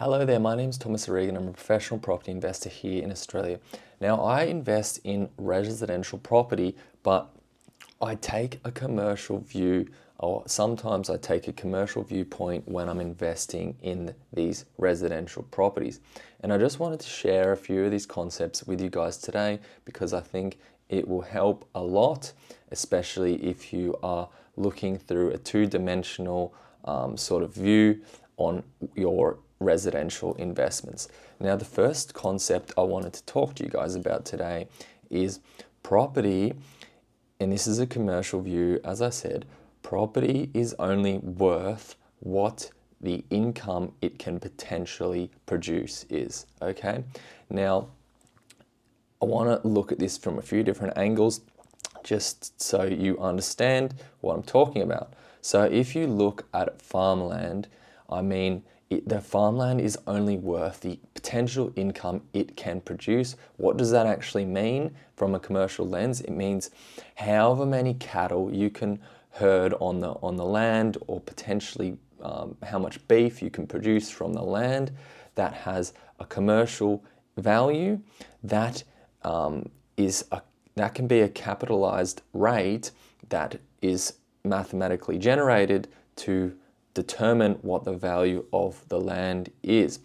Hello there, my name is Thomas O'Regan. I'm a professional property investor here in Australia. Now, I invest in residential property, but I take a commercial view, or sometimes I take a commercial viewpoint when I'm investing in these residential properties. And I just wanted to share a few of these concepts with you guys today because I think it will help a lot, especially if you are looking through a two-dimensional sort of view on your residential investments. Now, the first concept I wanted to talk to you guys about today is property, and this is a commercial view. As I said, property is only worth what the income it can potentially produce is, okay? Now, I want to look at this from a few different angles just so you understand what I'm talking about. So if you look at farmland, the farmland is only worth the potential income it can produce. What does that actually mean from a commercial lens? It means however many cattle you can herd on the land, or potentially how much beef you can produce from the land that has a commercial value. That can be a capitalized rate that is mathematically generated to determine what the value of the land is.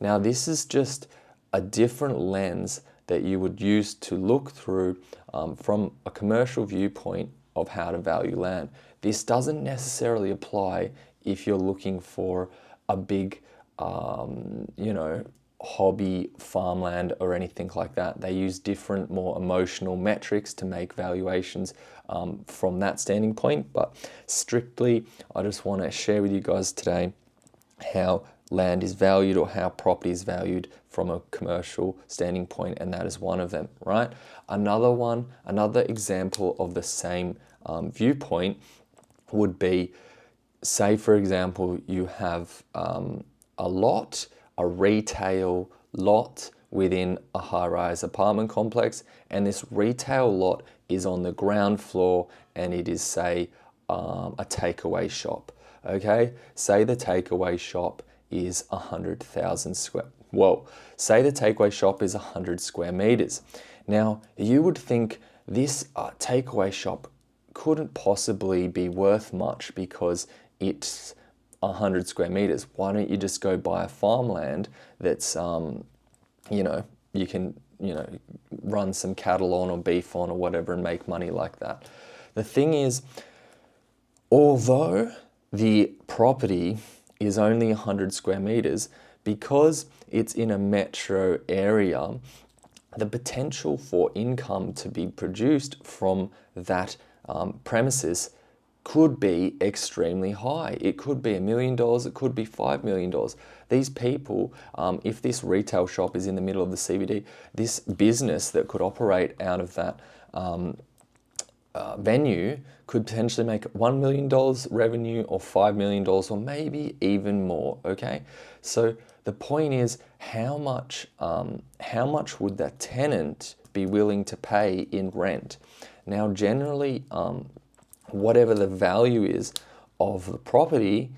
Now, this is just a different lens that you would use to look through from a commercial viewpoint of how to value land. This doesn't necessarily apply if you're looking for a big, hobby farmland or anything like that. They use different, more emotional metrics to make valuations from that standing point. But strictly, I just want to share with you guys today how land is valued, or how property is valued from a commercial standing point, and that is one of them, right? Another example of the same viewpoint would be, say for example, you have a retail lot within a high-rise apartment complex, and this retail lot is on the ground floor, and it is, say, a takeaway shop. Okay, say the takeaway shop is 100,000 square. Whoa, say the takeaway shop is 100 square meters. Now, you would think this takeaway shop couldn't possibly be worth much because it's 100 square meters. Why don't you just go buy a farmland that's, you can, run some cattle on or beef on or whatever and make money like that. The thing is, although the property is only 100 square meters, because it's in a metro area, the potential for income to be produced from that premises could be extremely high. It could be $1 million, it could be $5 million. These people, if this retail shop is in the middle of the CBD, this business that could operate out of that venue could potentially make $1 million revenue, or $5 million, or maybe even more, okay? So the point is, how much would that tenant be willing to pay in rent? Now, generally, whatever the value is of the property,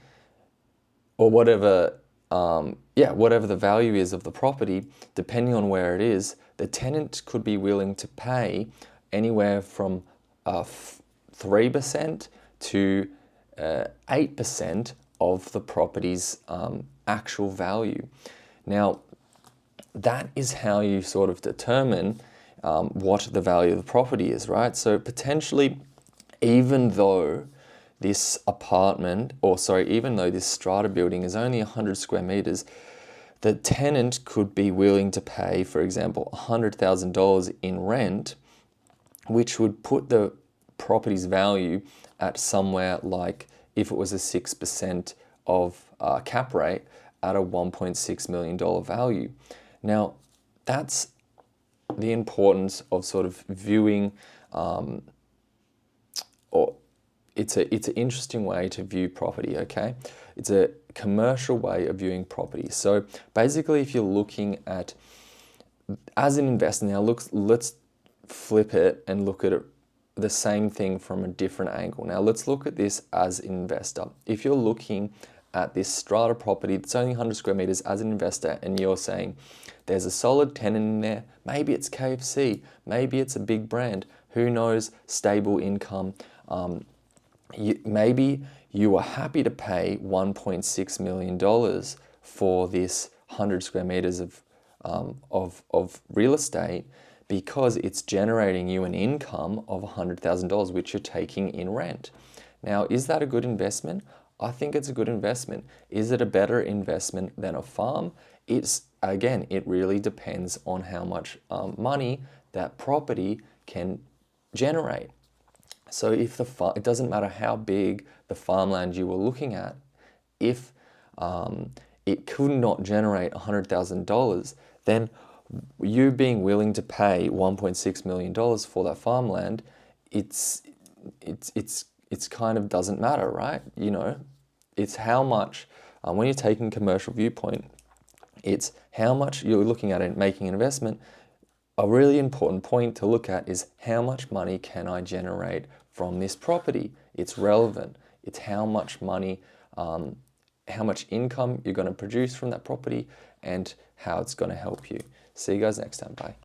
or whatever the value is of the property, depending on where it is, the tenant could be willing to pay anywhere from 3% to 8% of the property's actual value. Now, that is how you sort of determine what the value of the property is, right? So potentially, even though this strata building is only 100 square meters, the tenant could be willing to pay, for example, $100,000 in rent, which would put the property's value at somewhere like, if it was a 6% of cap rate, at a $1.6 million value. Now, that's the importance of sort of viewing, or it's an interesting way to view property, okay? It's a commercial way of viewing property. So basically, if you're looking at, as an investor, now let's flip it and look at it, the same thing from a different angle. Now let's look at this as an investor. If you're looking at this strata property that's only 100 square meters as an investor, and you're saying there's a solid tenant in there, maybe it's KFC, maybe it's a big brand, who knows, stable income, maybe you are happy to pay $1.6 million for this 100 square meters of real estate because it's generating you an income of $100,000, which you're taking in rent. Now, is that a good investment? I think it's a good investment. Is it a better investment than a farm? Again, it really depends on how much money that property can generate. So if it doesn't matter how big the farmland you were looking at, if it could not generate $100,000, then you being willing to pay $1.6 million for that farmland, it's kind of doesn't matter, right? You know, it's how much, when you're taking commercial viewpoint, it's how much you're looking at it making an investment. A really important point to look at is how much money can I generate from this property? It's relevant. It's how much money, how much income you're going to produce from that property and how it's going to help you. See you guys next time. Bye.